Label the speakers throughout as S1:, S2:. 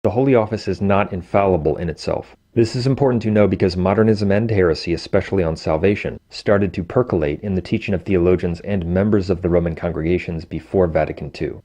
S1: The Holy Office is not infallible in itself. This is important to know because modernism and heresy, especially on salvation, started to percolate in the teaching of theologians and members of the Roman congregations before Vatican II.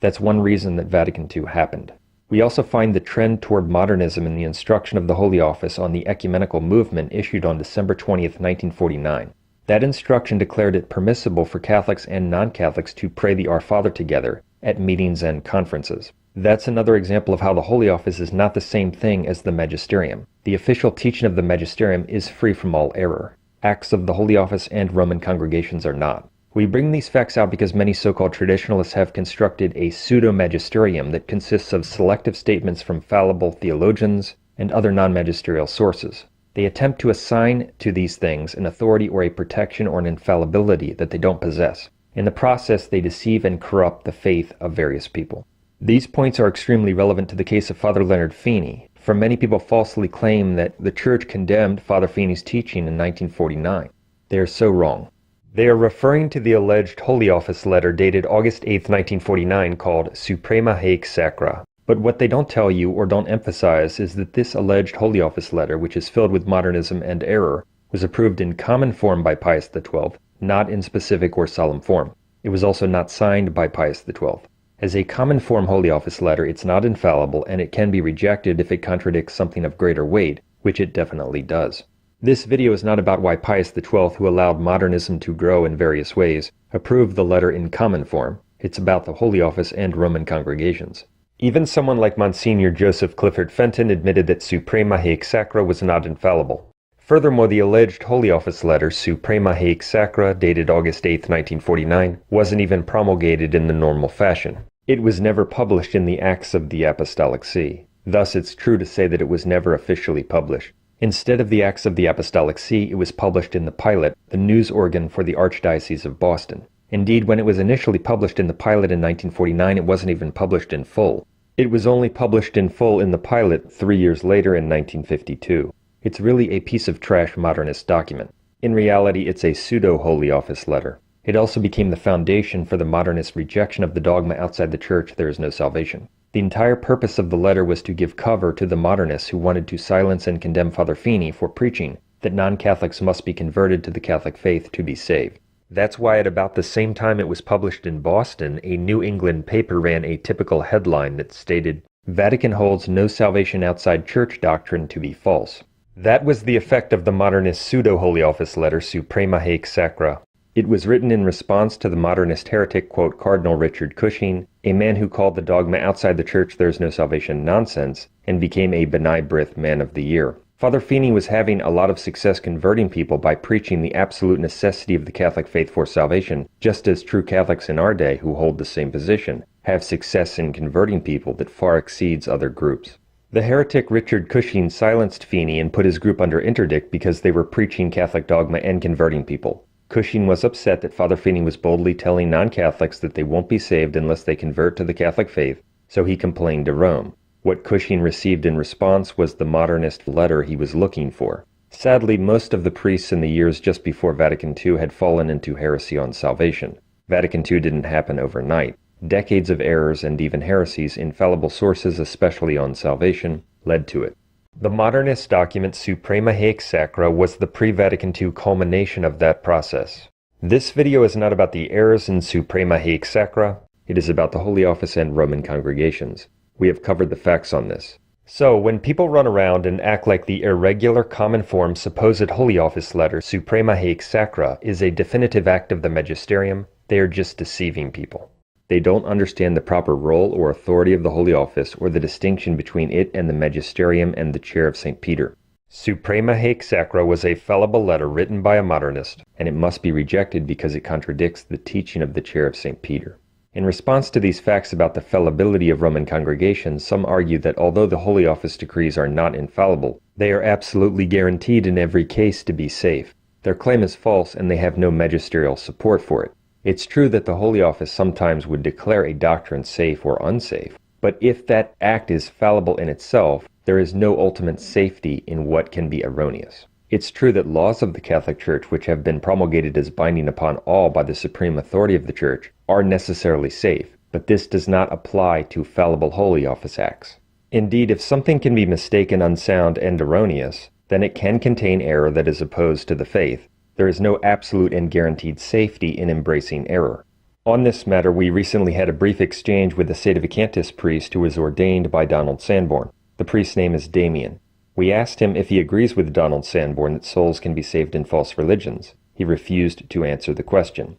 S1: That's one reason that Vatican II happened. We also find the trend toward modernism in the instruction of the Holy Office on the ecumenical movement issued on December 20th, 1949. That instruction declared it permissible for Catholics and non-Catholics to pray the Our Father together at meetings and conferences. That's another example of how the Holy Office is not the same thing as the magisterium. The official teaching of the magisterium is free from all error. Acts of the Holy Office and Roman congregations are not. We bring these facts out because many so-called traditionalists have constructed a pseudo-magisterium that consists of selective statements from fallible theologians and other non-magisterial sources. They attempt to assign to these things an authority or a protection or an infallibility that they don't possess. In the process, they deceive and corrupt the faith of various people. These points are extremely relevant to the case of Father Leonard Feeney, for many people falsely claim that the Church condemned Father Feeney's teaching in 1949. They are so wrong. They are referring to the alleged Holy Office letter dated August 8, 1949 called Suprema Haec Sacra. But what they don't tell you or don't emphasize is that this alleged Holy Office letter, which is filled with modernism and error, was approved in common form by Pius XII, not in specific or solemn form. It was also not signed by Pius XII. As a common form Holy Office letter, it's not infallible, and it can be rejected if it contradicts something of greater weight, which it definitely does. This video is not about why Pius XII, who allowed modernism to grow in various ways, approved the letter in common form. It's about the Holy Office and Roman congregations. Even someone like Monsignor Joseph Clifford Fenton admitted that Suprema Haec Sacra was not infallible. Furthermore, the alleged Holy Office letter, Suprema Haec Sacra, dated August 8, 1949, wasn't even promulgated in the normal fashion. It was never published in the Acts of the Apostolic See. Thus, it's true to say that it was never officially published. Instead of the Acts of the Apostolic See, it was published in the Pilot, the news organ for the Archdiocese of Boston. Indeed, when it was initially published in the Pilot in 1949, it wasn't even published in full. It was only published in full in the Pilot 3 years later in 1952. It's really a piece of trash modernist document. In reality, it's a pseudo-Holy Office letter. It also became the foundation for the modernist rejection of the dogma outside the Church, there is no salvation. The entire purpose of the letter was to give cover to the modernists who wanted to silence and condemn Father Feeney for preaching that non-Catholics must be converted to the Catholic faith to be saved. That's why at about the same time it was published in Boston, a New England paper ran a typical headline that stated, "Vatican holds no salvation outside Church doctrine to be false." That was the effect of the modernist pseudo-Holy Office letter, Suprema Haec Sacra. It was written in response to the modernist heretic, quote, Cardinal Richard Cushing, a man who called the dogma outside the Church there's no salvation nonsense, and became a B'nai Brith Man of the Year. Father Feeney was having a lot of success converting people by preaching the absolute necessity of the Catholic faith for salvation, just as true Catholics in our day who hold the same position have success in converting people that far exceeds other groups. The heretic Richard Cushing silenced Feeney and put his group under interdict because they were preaching Catholic dogma and converting people. Cushing was upset that Father Feeney was boldly telling non-Catholics that they won't be saved unless they convert to the Catholic faith, so he complained to Rome. What Cushing received in response was the modernist letter he was looking for. Sadly, most of the priests in the years just before Vatican II had fallen into heresy on salvation. Vatican II didn't happen overnight. Decades of errors and even heresies, infallible sources especially on salvation, led to it. The modernist document Suprema Haec Sacra was the pre-Vatican II culmination of that process. This video is not about the errors in Suprema Haec Sacra, it is about the Holy Office and Roman congregations. We have covered the facts on this. So, when people run around and act like the irregular common form supposed Holy Office letter Suprema Haec Sacra is a definitive act of the magisterium, they are just deceiving people. They don't understand the proper role or authority of the Holy Office or the distinction between it and the magisterium and the chair of St. Peter. Suprema Haec Sacra was a fallible letter written by a modernist, and it must be rejected because it contradicts the teaching of the chair of St. Peter. In response to these facts about the fallibility of Roman congregations, some argue that although the Holy Office decrees are not infallible, they are absolutely guaranteed in every case to be safe. Their claim is false and they have no magisterial support for it. It's true that the Holy Office sometimes would declare a doctrine safe or unsafe, but if that act is fallible in itself, there is no ultimate safety in what can be erroneous. It's true that laws of the Catholic Church, which have been promulgated as binding upon all by the supreme authority of the Church, are necessarily safe, but this does not apply to fallible Holy Office acts. Indeed, if something can be mistaken unsound and erroneous, then it can contain error that is opposed to the faith. There is no absolute and guaranteed safety in embracing error. On this matter, we recently had a brief exchange with a Sedevacanist priest who was ordained by Donald Sanborn. The priest's name is Damien. We asked him if he agrees with Donald Sanborn that souls can be saved in false religions. He refused to answer the question.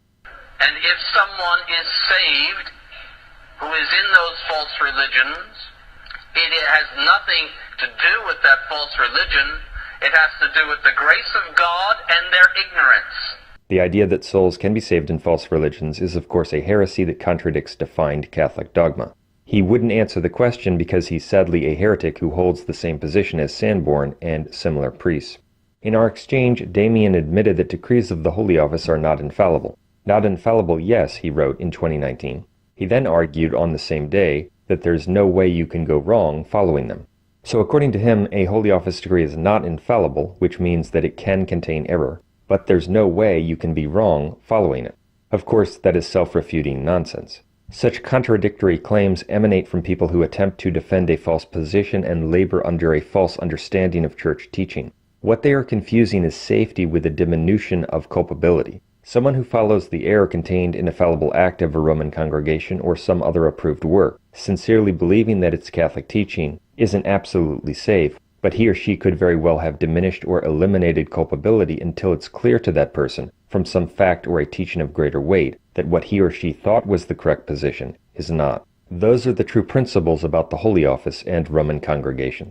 S2: And if someone is saved who is in those false religions, it has nothing to do with that false religion. It has to do with the grace of God and their ignorance.
S1: The idea that souls can be saved in false religions is of course a heresy that contradicts defined Catholic dogma. He wouldn't answer the question because he's sadly a heretic who holds the same position as Sanborn and similar priests. In our exchange, Damien admitted that decrees of the Holy Office are not infallible. Not infallible, yes, he wrote in 2019. He then argued on the same day that there's no way you can go wrong following them. So according to him, a Holy Office decree is not infallible, which means that it can contain error, but there's no way you can be wrong following it. Of course, that is self-refuting nonsense. Such contradictory claims emanate from people who attempt to defend a false position and labor under a false understanding of church teaching. What they are confusing is safety with a diminution of culpability. Someone who follows the error contained in a fallible act of a Roman congregation or some other approved work, sincerely believing that its Catholic teaching isn't absolutely safe, but he or she could very well have diminished or eliminated culpability until it's clear to that person, from some fact or a teaching of greater weight, that what he or she thought was the correct position is not. Those are the true principles about the Holy Office and Roman congregations.